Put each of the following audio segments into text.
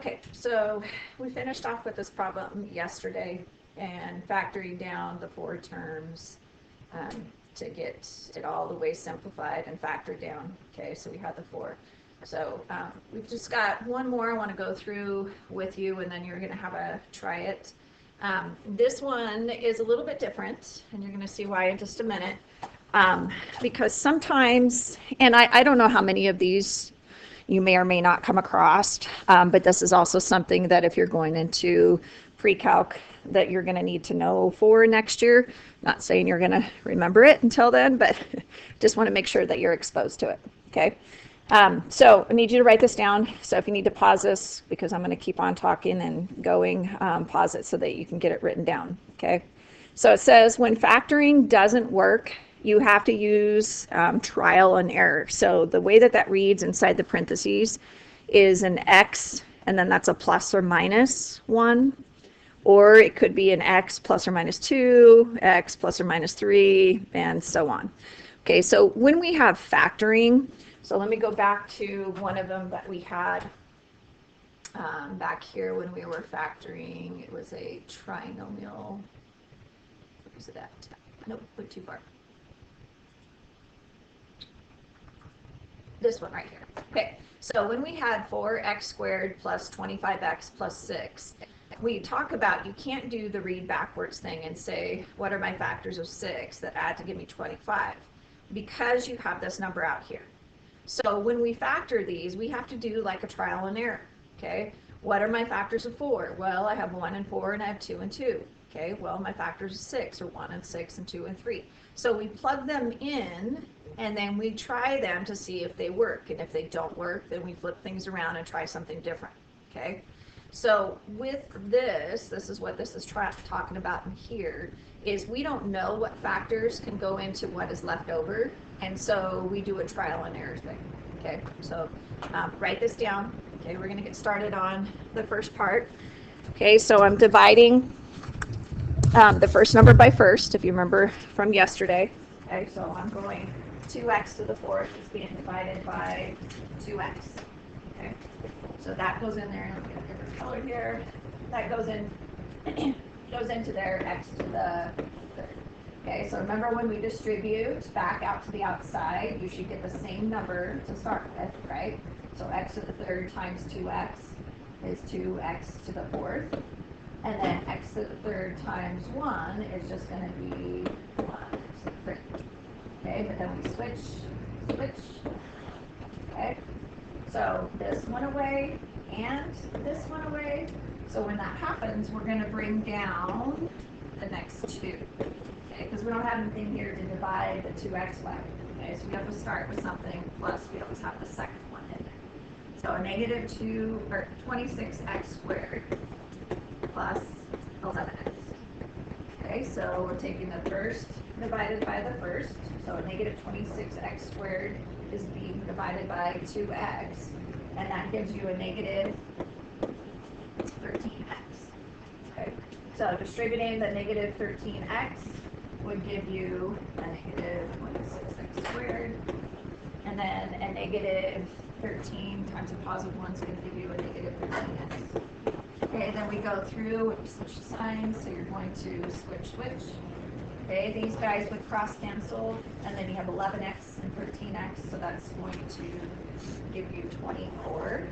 Okay, so we finished off with this problem yesterday and factoring down the four terms to get it all the way simplified and factored down. Okay, so we had the four. So we've just got one more I want to go through with you, and then you're going to have a try it. This one is a little bit different, and you're going to see why in just a minute. Because sometimes, and I don't know how many of these you may or may not come across, but this is also something that if you're going into pre-calc that you're going to need to know for next year. Not saying you're going to remember it until then, but just want to make sure that you're exposed to it. Okay. So I need you to write this down. So if you need to pause this, because I'm going to keep on talking and going, pause it so that you can get it written down. Okay. So it says when factoring doesn't work, you have to use trial and error. So the way that that reads inside the parentheses is an X, and then that's a plus or minus 1. Or it could be an X plus or minus 2, X plus or minus 3, and so on. Okay, so when we have factoring, so let me go back to one of them that we had back here when we were factoring. It was a trinomial. Where's it at? Nope, went too far. This one right here. Okay, so when we had 4x squared plus 25x plus 6, we talk about you can't do the read backwards thing and say, what are my factors of 6 that add to give me 25? Because you have this number out here. So when we factor these, we have to do like a trial and error. Okay, what are my factors of 4? Well, I have 1 and 4, and I have 2 and 2. Okay, well, my factors of 6 are 1 and 6 and 2 and 3. So we plug them in, and then we try them to see if they work. And if they don't work, then we flip things around and try something different. Okay, so with this is what this is talking about in here, is we don't know what factors can go into what is left over, and so we do a trial and error thing. Okay, so write this down. Okay, we're going to get started on the first part. Okay, so I'm dividing the first number by first, if you remember from yesterday. Okay, so I'm going 2x to the fourth is being divided by 2x. Okay, so that goes in there, and I'm going to get the color here. That goes in, goes into there, x to the third. Okay, so remember when we distribute back out to the outside, you should get the same number to start with, right? So x to the third times 2x is 2x to the fourth. And then x to the third times 1 is just going to be 1 to the third. Okay, but then we switch. Okay, so this one away and this one away. So when that happens, we're going to bring down the next 2. Okay, because we don't have anything here to divide the 2x by. Okay, so we have to start with something, plus we always have the second one in there. So a negative 26x squared plus 11x. Okay, so we're taking the first divided by the first. So a negative 26x squared is being divided by 2x, and that gives you a negative 13x. Okay, so distributing the negative 13x would give you a negative 26x squared, and then a negative 13 times a positive 1 is going to give you a negative 13x. Okay, then we go through and switch signs, so you're going to switch. Okay, these guys would cross cancel, and then you have 11x and 13x, so that's going to give you 24x,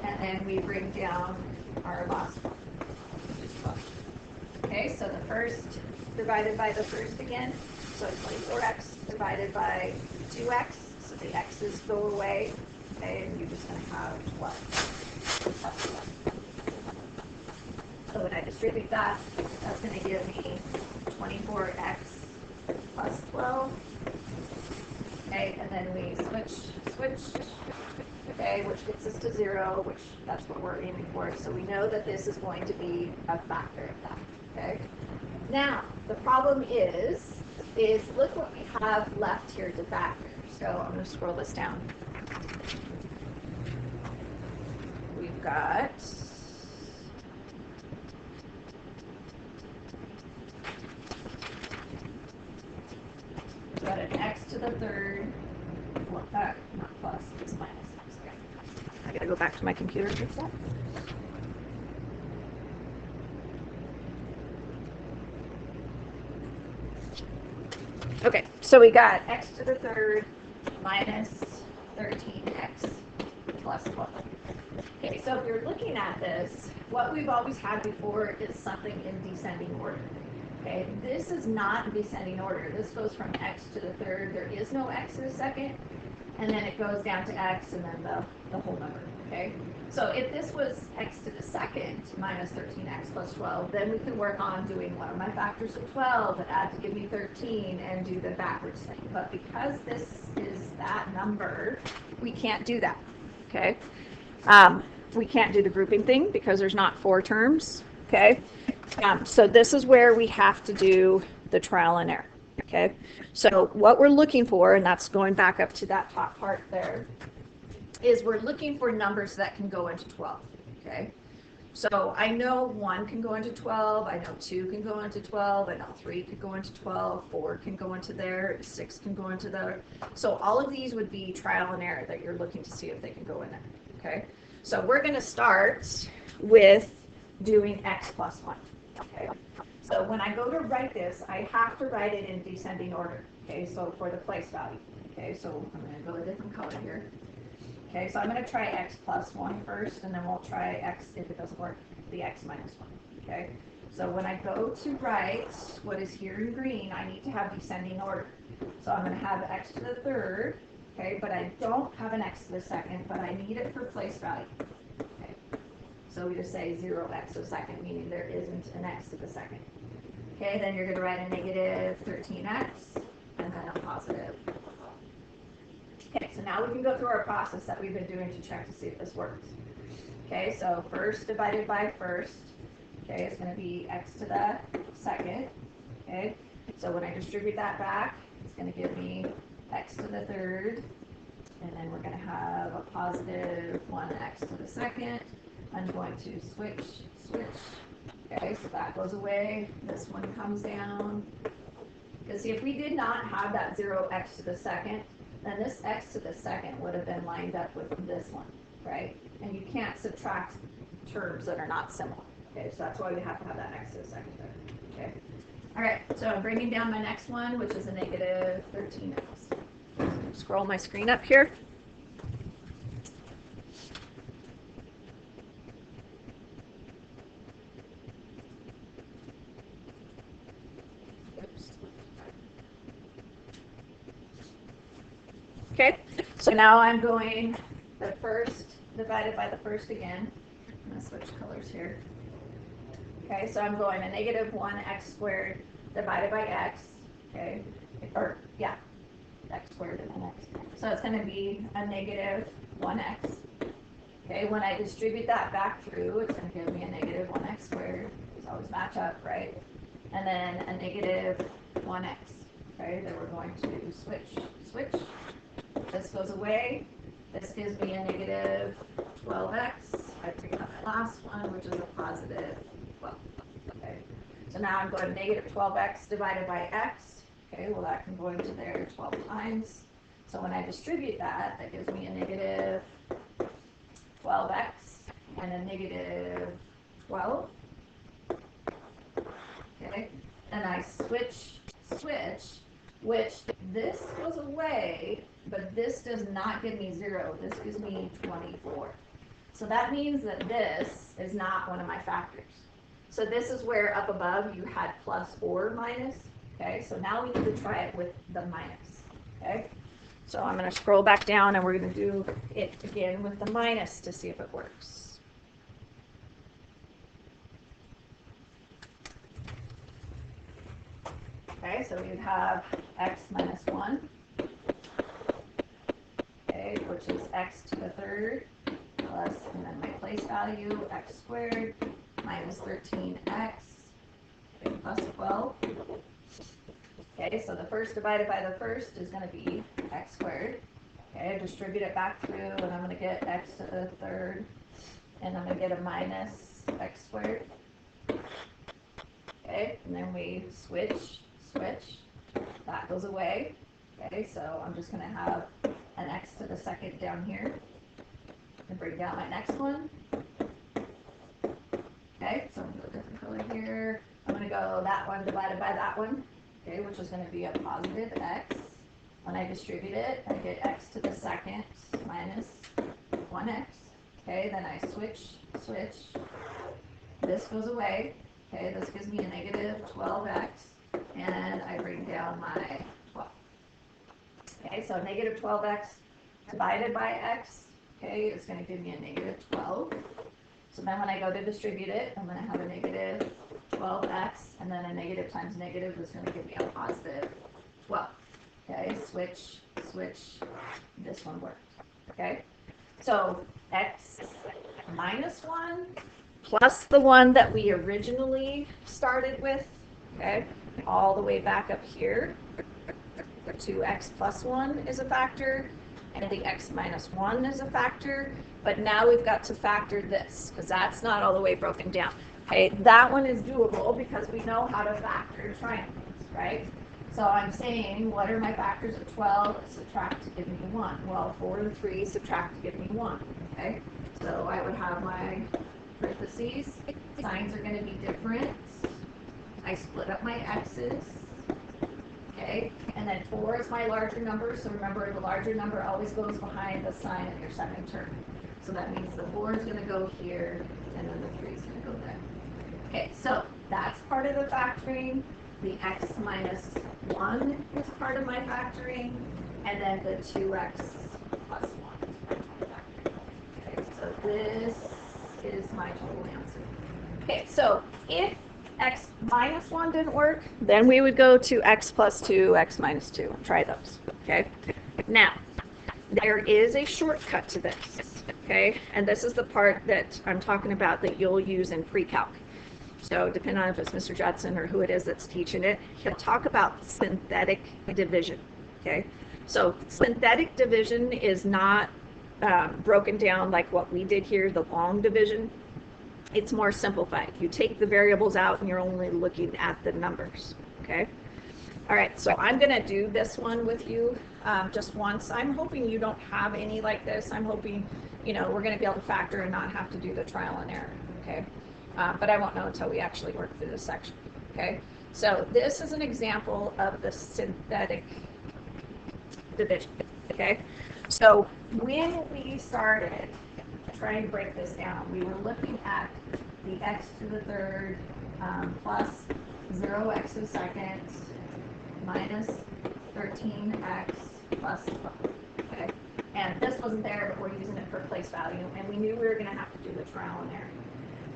and then we bring down our last one, which is 12. Okay, so the first divided by the first again, so 24x divided by 2x, so the x's go away, okay, and you're just going to have 12. So when I distribute that, that's going to give me 24x plus 12. Okay, and then we switch. Okay, which gets us to 0, which that's what we're aiming for. So we know that this is going to be a factor of that. Okay. Now the problem is look what we have left here to factor. So I'm going to scroll this down. We've got an x to the third, not plus, it's minus x. Okay. gotta go back to my computer and fix that. Okay, so we got x to the third minus 13x plus 12. Okay, so if you're looking at this, what we've always had before is something in descending order. Okay, this is not descending order. This goes from x to the third. There is no x to the second, and then it goes down to x and then the whole number. Okay, so if this was x to the second minus 13x plus 12, then we can work on doing what are my factors of 12 and add to give me 13 and do the backwards thing. But because this is that number, we can't do that. Okay, we can't do the grouping thing because there's not 4 terms. Okay, so this is where we have to do the trial and error. Okay, so what we're looking for, and that's going back up to that top part there, is we're looking for numbers that can go into 12. Okay, so I know 1 can go into 12, I know 2 can go into 12, I know 3 could go into 12, 4 can go into there, 6 can go into there. So all of these would be trial and error that you're looking to see if they can go in there. Okay, so we're going to start with doing x plus 1. Okay, so when I go to write this, I have to write it in descending order. Okay, so for the place value. Okay, so I'm going to go a different color here. Okay, so I'm going to try x plus 1 first, and then we'll try x, if it doesn't work, the x minus 1. Okay, so when I go to write what is here in green, I need to have descending order. So I'm going to have x to the third, okay, but I don't have an x to the second, but I need it for place value. Okay, so we just say 0x to the second, meaning there isn't an x to the second. Okay, then you're going to write a negative 13x, and then a positive. Okay, so now we can go through our process that we've been doing to check to see if this works. Okay, so first divided by first, okay, it's going to be x to the second. Okay, so when I distribute that back, it's going to give me x to the third, and then we're going to have a positive 1x to the second. I'm going to switch. Okay, so that goes away. This one comes down. Because see, if we did not have that 0x to the second, then this x to the second would have been lined up with this one, right? And you can't subtract terms that are not similar. Okay, so that's why we have to have that x to the second there. Okay. All right, so I'm bringing down my next one, which is a negative 13x. Scroll my screen up here. Okay, so now I'm going the first divided by the first again. I'm going to switch colors here. Okay, so I'm going a negative 1x squared divided by x. Okay, or yeah, x squared and then x. So it's going to be a negative 1x. Okay, when I distribute that back through, it's going to give me a negative 1x squared. These always match up, right? And then a negative 1x. Okay, then we're going to switch. This goes away. This gives me a negative 12x. I bring up my last one, which is a positive 12. Okay. So now I'm going negative 12x divided by x. Okay, well that can go into there 12 times. So when I distribute that, that gives me a negative 12x and a negative 12. Okay, and I switch, which this goes away, but this does not give me 0. This gives me 24. So that means that this is not one of my factors. So this is where up above you had plus or minus. Okay, so now we need to try it with the minus. Okay, so I'm going to scroll back down and we're going to do it again with the minus to see if it works. Okay, so we would have x minus 1, okay, which is x to the third, plus, and then my place value, x squared, minus 13x, okay, plus 12. Okay, so the first divided by the first is going to be x squared. Okay, distribute it back through, and I'm going to get x to the third, and I'm going to get a minus x squared. Okay, and then we switch. That goes away. Okay, so I'm just going to have an x to the second down here. bring down my next one. Okay, so I'm going to go different color here. I'm going to go that one divided by that one, okay, which is going to be a positive x. When I distribute it, I get x to the second minus 1x. Okay, then I switch. This goes away. Okay, this gives me a negative 12x, and I bring down my 12. Okay, so negative 12x divided by x, okay, is going to give me a negative 12. So then when I go to distribute it, I'm going to have a negative 12x, and then a negative times negative is going to give me a positive 12. Okay, switch, this one works. Okay, so x minus 1 plus the one that we originally started with, okay, all the way back up here, 2x plus 1 is a factor, and the x minus 1 is a factor, but now we've got to factor this, because that's not all the way broken down. Okay, that one is doable because we know how to factor triangles, right? So I'm saying, what are my factors of 12? Subtract to give me 1. Well, 4 and 3 subtract to give me 1, okay? So I would have my parentheses. Signs are going to be different. I split up my x's, okay? And then 4 is my larger number, so remember the larger number always goes behind the sign of your second term. So that means the 4 is going to go here, and then the 3 is going to go there. Okay, so that's part of the factoring. The x minus 1 is part of my factoring, and then the 2x plus 1 is part of my factoring. Okay, so this is my total answer. Okay, so if x minus 1 didn't work, then we would go to x plus 2, x minus 2. Try those, okay? Now, there is a shortcut to this, okay? And this is the part that I'm talking about that you'll use in pre-calc. So depending on if it's Mr. Judson or who it is that's teaching it, he'll talk about synthetic division, okay? So synthetic division is not broken down like what we did here, the long division. It's more simplified. You take the variables out and you're only looking at the numbers, okay? All right, so I'm gonna do this one with you just once. I'm hoping you don't have any like this. I'm hoping, you know, we're gonna be able to factor and not have to do the trial and error, okay? But I won't know until we actually work through this section, okay? So this is an example of the synthetic division, okay? So when we started trying to break this down, we were looking at the x to the third plus 0x to the second minus 13x plus 12, okay? And this wasn't there, but we're using it for place value, and we knew we were gonna have to do the trial and error.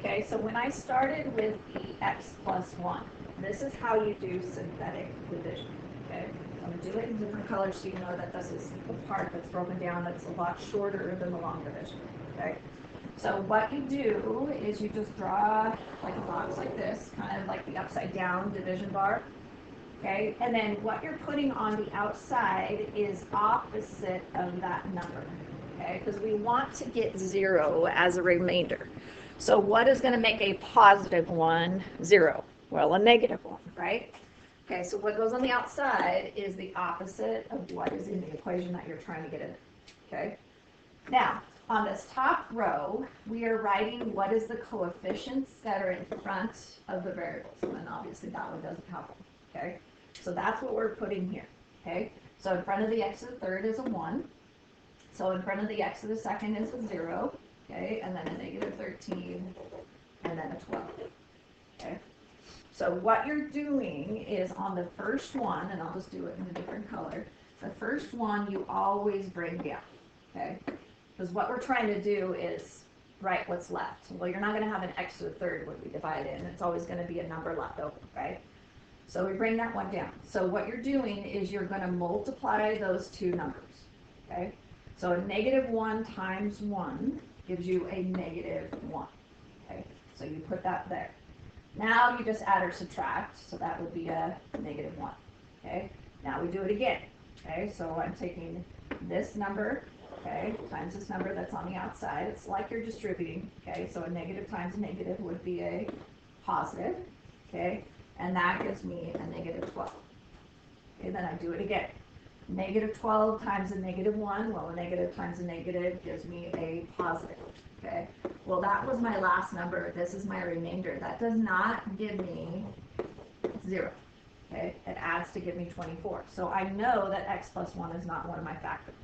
Okay, so when I started with the x plus 1, this is how you do synthetic division. Okay, I'm going to do it in different colors so you know that this is the part that's broken down that's a lot shorter than the long division. Okay, so what you do is you just draw like a box like this, kind of like the upside down division bar. Okay, and then what you're putting on the outside is opposite of that number. Okay, because we want to get 0 as a remainder. So what is going to make a positive 1, 0? Well, a negative 1, right? Okay, so what goes on the outside is the opposite of what is in the equation that you're trying to get in. Okay? Now, on this top row, we are writing what is the coefficients that are in front of the variables. And obviously that one doesn't help them. Okay? So that's what we're putting here. Okay? So in front of the x to the third is a 1. So in front of the x to the second is a 0. Okay, and then a negative 13, and then a 12. Okay, so what you're doing is on the first one, and I'll just do it in a different color, the first one you always bring down, okay? Because what we're trying to do is write what's left. Well, you're not going to have an x to the third when we divide it, and it's always going to be a number left over, right? So we bring that one down. So what you're doing is you're going to multiply those two numbers, okay? So a negative 1 times 1 gives you a negative 1, okay? So you put that there. Now you just add or subtract, so that would be a negative 1, okay? Now we do it again, okay? So I'm taking this number, okay, times this number that's on the outside. It's like you're distributing, okay? So a negative times a negative would be a positive, okay? And that gives me a negative 12. Okay, then I do it again. Negative 12 times a negative 1, well, a negative times a negative gives me a positive, okay? Well, that was my last number. This is my remainder. That does not give me 0, okay? It adds to give me 24. So I know that x plus 1 is not one of my factors,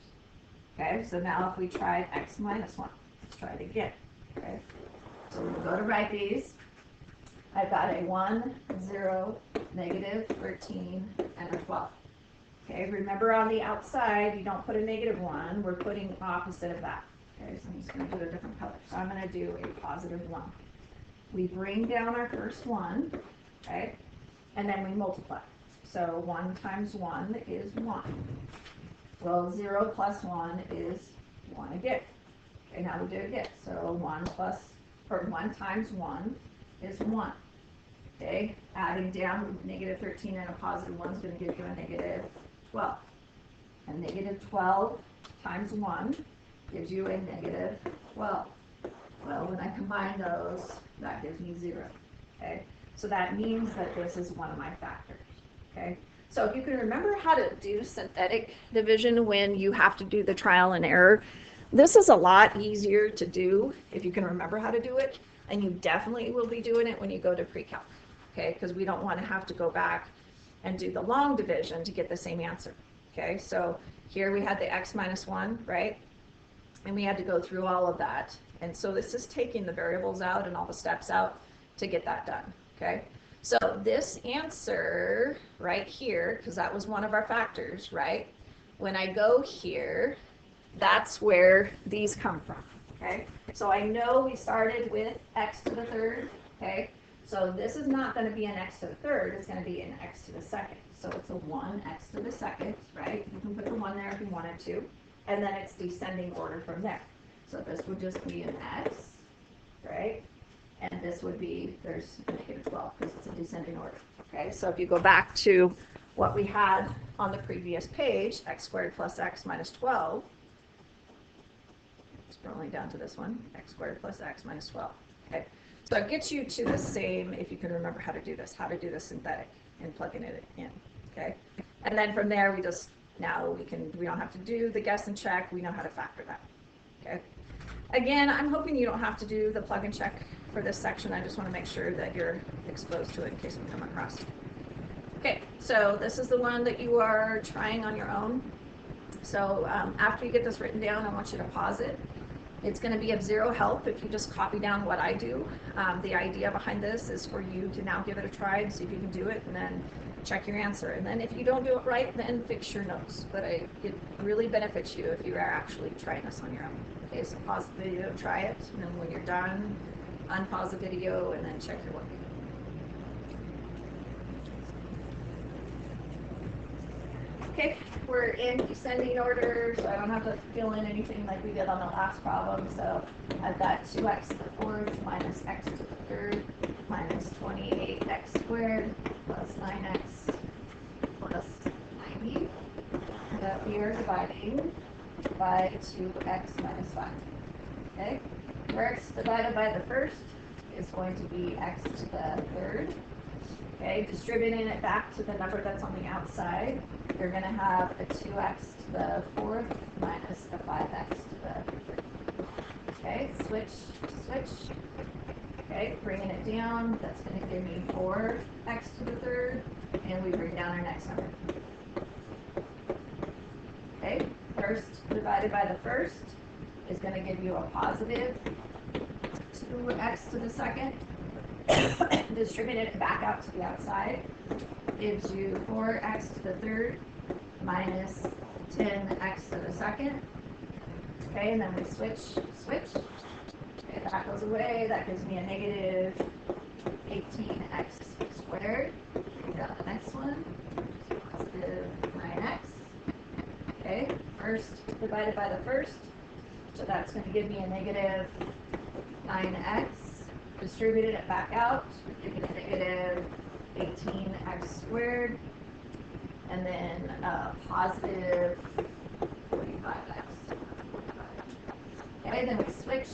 okay? So now if we try x minus 1, let's try it again, okay? So we'll go to write these. I've got a 1, 0, negative 13, and a 12. Okay, remember on the outside, you don't put a negative 1. We're putting opposite of that. Okay, so I'm just going to do a different color. So I'm going to do a positive 1. We bring down our first 1, okay, and then we multiply. So 1 times 1 is 1. Well, 0 plus 1 is 1 again. Okay, now we do it again. So 1 times 1 is 1. Okay, adding down negative 13 and a positive 1 is going to give you a negative 12. And negative 12 times 1 gives you a negative 12. Well, when I combine those, that gives me 0. Okay, so that means that this is one of my factors. Okay, so if you can remember how to do synthetic division when you have to do the trial and error, this is a lot easier to do if you can remember how to do it, and you definitely will be doing it when you go to pre-calc. Okay, because we don't want to have to go back and do the long division to get the same answer. Okay, so here we had the x minus 1, right? And we had to go through all of that. And so this is taking the variables out and all the steps out to get that done. Okay, so this answer right here, because that was one of our factors, right? When I go here, that's where these come from. Okay, so I know we started with x to the third. Okay, so this is not going to be an x to the third, it's going to be an x to the second. So it's a 1x to the second, right? You can put the 1 there if you wanted to. And then it's descending order from there. So this would just be an x, right? And this would be, there's a negative 12 because it's a descending order. Okay, so if you go back to what we had on the previous page, x squared plus x minus 12, scrolling down to this one, x squared plus x minus 12. Okay, so it gets you to the same, if you can remember how to do this synthetic and plugging it in. Okay, and then from there we just, now we don't have to do the guess and check, we know how to factor that. Okay, again, I'm hoping you don't have to do the plug and check for this section. I just want to make sure that you're exposed to it in case we come across it. Okay, so this is the one that you are trying on your own. So after you get this written down, I want you to pause it. It's going to be of zero help if you just copy down what I do. The idea behind this is for you to now give it a try and see if you can do it, and then check your answer. And then if you don't do it right, then fix your notes. But it really benefits you if you are actually trying this on your own. Okay, so pause the video, try it, and then when you're done, unpause the video, and then check your work. Okay, we're in descending order, so I don't have to fill in anything like we did on the last problem. So I've got 2x to the fourth minus x to the third minus 28x squared plus 9x plus 90 that we are dividing by 2x minus 5. Okay, where x divided by the first is going to be x to the third. Okay, distributing it back to the number that's on the outside, you're going to have a 2x to the fourth minus a 5x to the third. Okay, switch. Okay, bringing it down, that's going to give me 4x to the third, and we bring down our next number. Okay, first divided by the first is going to give you a positive 2x to the second. Distributed it back out to the outside gives you 4x to the third minus 10x to the second. Okay, and then we switch. Okay, that goes away. That gives me a negative 18x squared. We got the next one. Positive 9x. Okay, first divided by the first. So that's going to give me a negative 9x. Distributed it back out, give it a negative 18x squared, and then positive 45x. Okay, then we switch.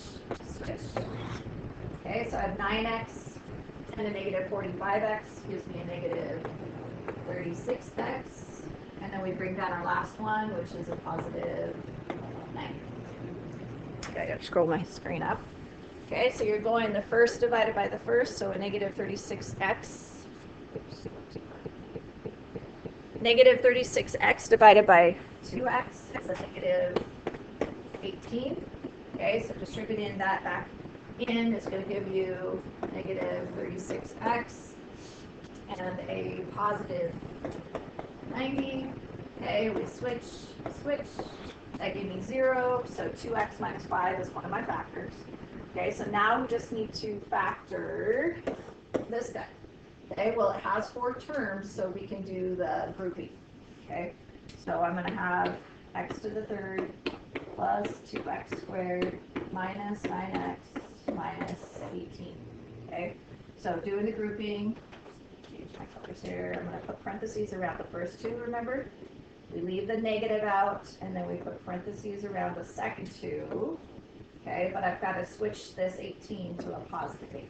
Okay, so I have 9x and a negative 45x gives me a negative 36x. And then we bring down our last one, which is a positive 9. Okay, I gotta scroll my screen up. Okay, so you're going the first divided by the first, so a negative 36x. Negative 36x divided by 2x is a negative 18. Okay, so distributing that back in is going to give you negative 36x and a positive 90. Okay, we switch. That gave me 0, so 2x minus 5 is one of my factors. Okay, so now we just need to factor this guy. Okay, well, it has 4 terms, so we can do the grouping. Okay, so I'm going to have x to the third plus 2x squared minus 9x minus 18. Okay, so doing the grouping, change my colors here. I'm going to put parentheses around the first 2, remember? We leave the negative out, and then we put parentheses around the second 2. Okay, but I've got to switch this 18 to a positive 18.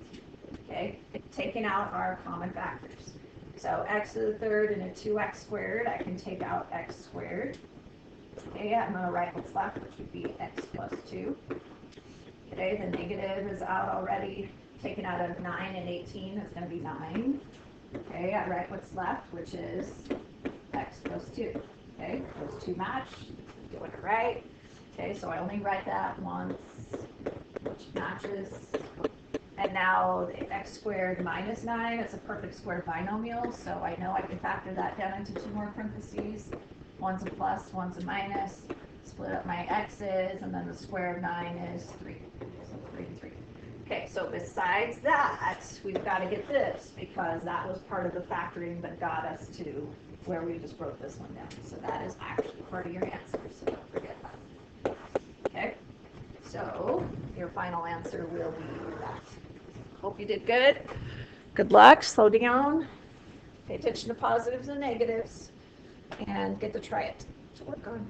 Okay, taking out our common factors. So x to the third and a 2x squared, I can take out x squared. Okay, I'm going to write what's left, which would be x plus 2. Okay, the negative is out already. Taken out of 9 and 18 is going to be 9. Okay, I write what's left, which is x plus 2. Okay, those two match. Doing it right. Okay, so I only write that once, which matches. And now the x squared minus 9 is a perfect square binomial, so I know I can factor that down into 2 more parentheses. One's a plus, one's a minus. Split up my x's, and then the square of 9 is 3. So 3 and 3. Okay, so besides that, we've got to get this, because that was part of the factoring that got us to where we just wrote this one down. So that is actually part of your answer, so don't forget that. Okay, so your final answer will be that. Hope you did good. Good luck. Slow down. Pay attention to positives and negatives. And get to try it to work on.